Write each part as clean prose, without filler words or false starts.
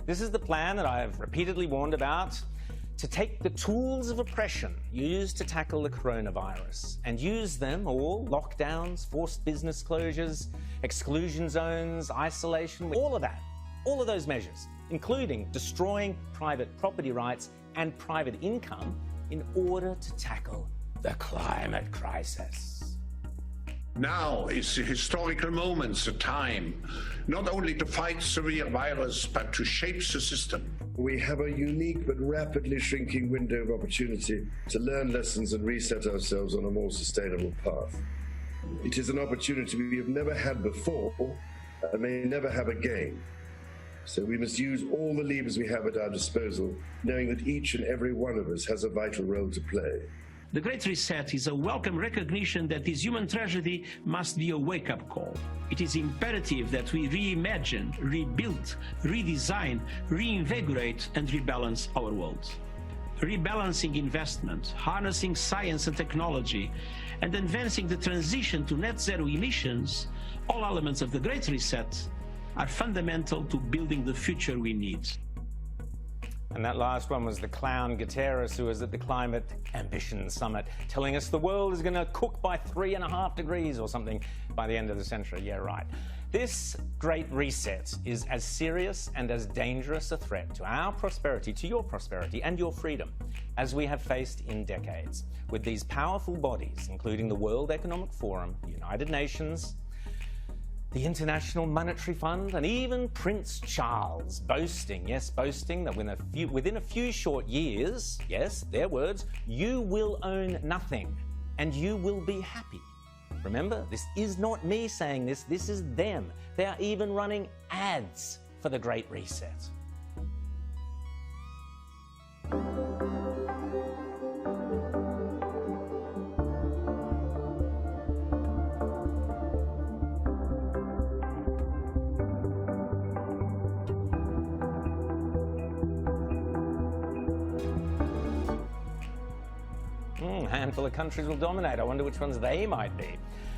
This is the plan that I've repeatedly warned about, to take the tools of oppression used to tackle the coronavirus and use them all, lockdowns, forced business closures, exclusion zones, isolation, all of that, all of those measures, including destroying private property rights and private income in order to tackle the climate crisis. Now is the historical moment, the time, not only to fight severe virus, but to shape the system. We have a unique but rapidly shrinking window of opportunity to learn lessons and reset ourselves on a more sustainable path. It is an opportunity we have never had before and may never have again. So we must use all the levers we have at our disposal, knowing that each and every one of us has a vital role to play. The Great Reset is a welcome recognition that this human tragedy must be a wake-up call. It is imperative that we reimagine, rebuild, redesign, reinvigorate and rebalance our world. Rebalancing investment, harnessing science and technology, and advancing the transition to net zero emissions, all elements of the Great Reset, are fundamental to building the future we need. And that last one was the clown Guterres, who was at the Climate Ambition Summit, telling us the world is going to cook by 3.5 degrees or something by the end of the century. Yeah, right. This Great Reset is as serious and as dangerous a threat to our prosperity, to your prosperity and your freedom, as we have faced in decades, with these powerful bodies, including the World Economic Forum, the United Nations, the International Monetary Fund, and even Prince Charles boasting, yes, boasting that within a few short years, yes, their words, you will own nothing and you will be happy. Remember, this is not me saying this, this is them. They are even running ads for the Great Reset. A handful of countries will dominate. I wonder which ones they might be.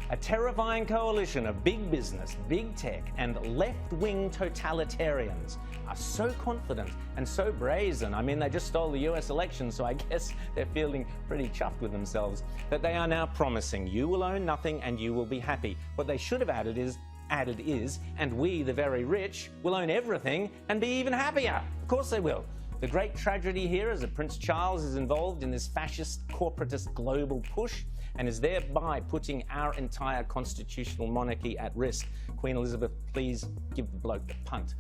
A terrifying coalition of big business, big tech, and left-wing totalitarians are so confident and so brazen. I mean, they just stole the US election, so I guess they're feeling pretty chuffed with themselves, that they are now promising you will own nothing and you will be happy. What they should have added is, and we, the very rich, will own everything and be even happier. Of course they will. The great tragedy here is that Prince Charles is involved in this fascist, corporatist global push and is thereby putting our entire constitutional monarchy at risk. Queen Elizabeth, please give the bloke the punt.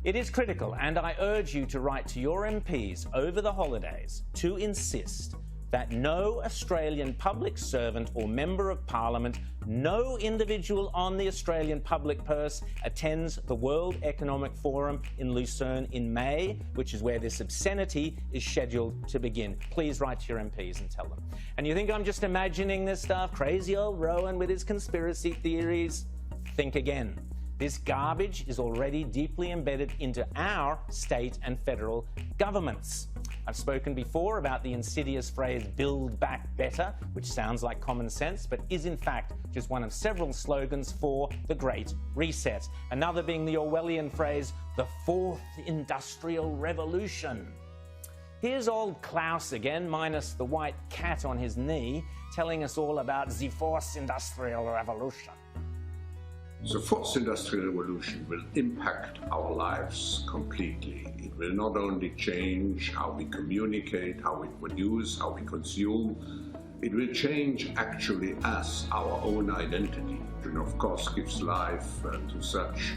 It is critical, and I urge you to write to your MPs over the holidays to insist that no Australian public servant or member of parliament, no individual on the Australian public purse attends the World Economic Forum in Lucerne in May, which is where this obscenity is scheduled to begin. Please write to your MPs and tell them. And you think I'm just imagining this stuff? Crazy old Rowan with his conspiracy theories? Think again. This garbage is already deeply embedded into our state and federal governments. I've spoken before about the insidious phrase "build back better," which sounds like common sense, but is in fact just one of several slogans for the Great Reset. Another being the Orwellian phrase, the Fourth Industrial Revolution. Here's old Klaus again, minus the white cat on his knee, telling us all about the Fourth Industrial Revolution. The Fourth Industrial Revolution will impact our lives completely. It will not only change how we communicate, how we produce, how we consume, it will change actually us, our own identity, and of course gives life to such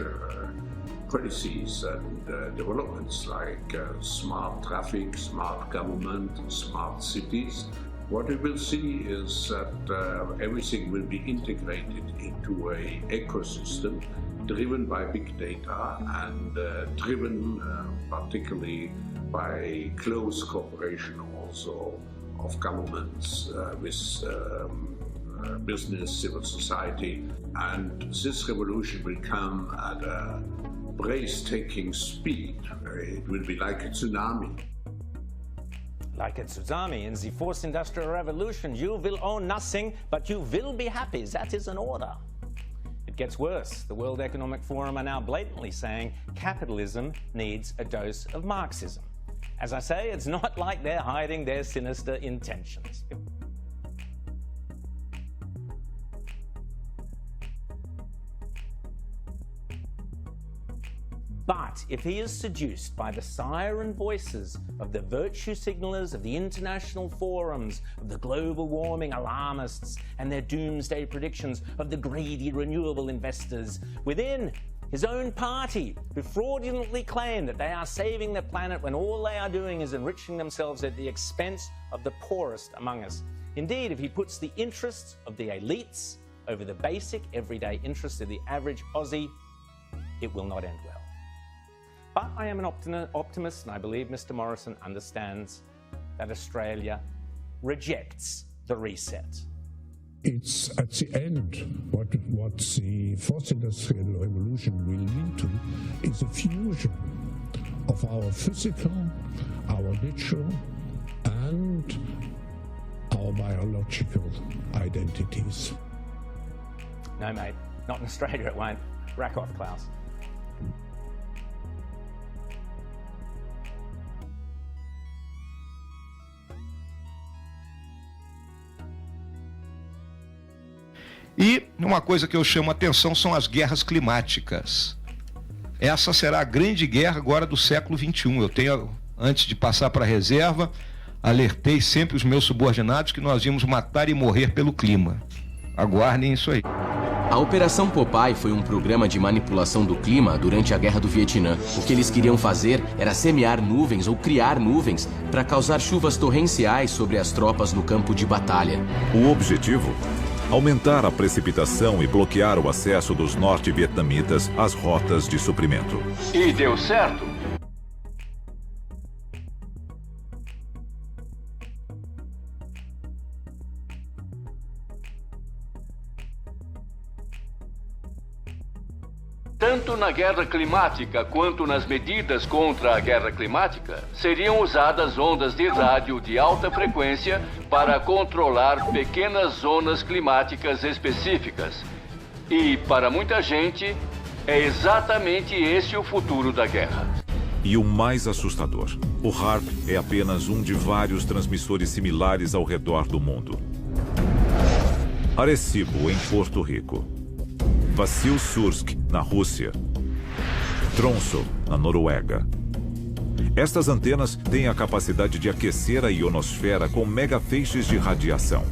policies and developments like smart traffic, smart government, smart cities. What we will see is that everything will be integrated into an ecosystem driven by big data and driven particularly by close cooperation also of governments with business, civil society. And this revolution will come at a breathtaking speed. It will be like a tsunami. Like a tsunami in the Fourth Industrial Revolution, you will own nothing, but you will be happy. That is an order. It Gets worse. The World Economic Forum are now blatantly saying capitalism needs a dose of Marxism. As I say, it's not like they're hiding their sinister intentions. But if he is seduced by the siren voices of the virtue signalers of the international forums, of the global warming alarmists, and their doomsday predictions of the greedy renewable investors within his own party, who fraudulently claim that they are saving the planet when all they are doing is enriching themselves at the expense of the poorest among us. Indeed, if he puts the interests of the elites over the basic, everyday interests of the average Aussie, it will not end well. But I am an optimist, and I believe Mr. Morrison understands that Australia rejects the reset. It's at the end, what the fourth industrial revolution will lead to is a fusion of our physical, our digital, and our biological identities. No, mate, not in Australia it won't. Rack off, Klaus. E uma coisa que eu chamo a atenção são as guerras climáticas. Essa será a grande guerra agora do século XXI. Eu tenho, antes de passar para a reserva, alertei sempre os meus subordinados que nós íamos matar e morrer pelo clima. Aguardem isso aí. A Operação Popeye foi um programa de manipulação do clima durante a Guerra do Vietnã. O que eles queriam fazer era semear nuvens ou criar nuvens para causar chuvas torrenciais sobre as tropas no campo de batalha. O objetivo? Aumentar a precipitação e bloquear o acesso dos norte-vietnamitas às rotas de suprimento. E deu certo? Tanto na guerra climática quanto nas medidas contra a guerra climática, seriam usadas ondas de rádio de alta frequência para controlar pequenas zonas climáticas específicas. E, para muita gente, é exatamente esse o futuro da guerra. E o mais assustador, o HAARP é apenas um de vários transmissores similares ao redor do mundo. Arecibo, em Porto Rico. Vassilsursk, na Rússia. Tromsø, na Noruega. Estas antenas têm a capacidade de aquecer a ionosfera com megafeixes de radiação.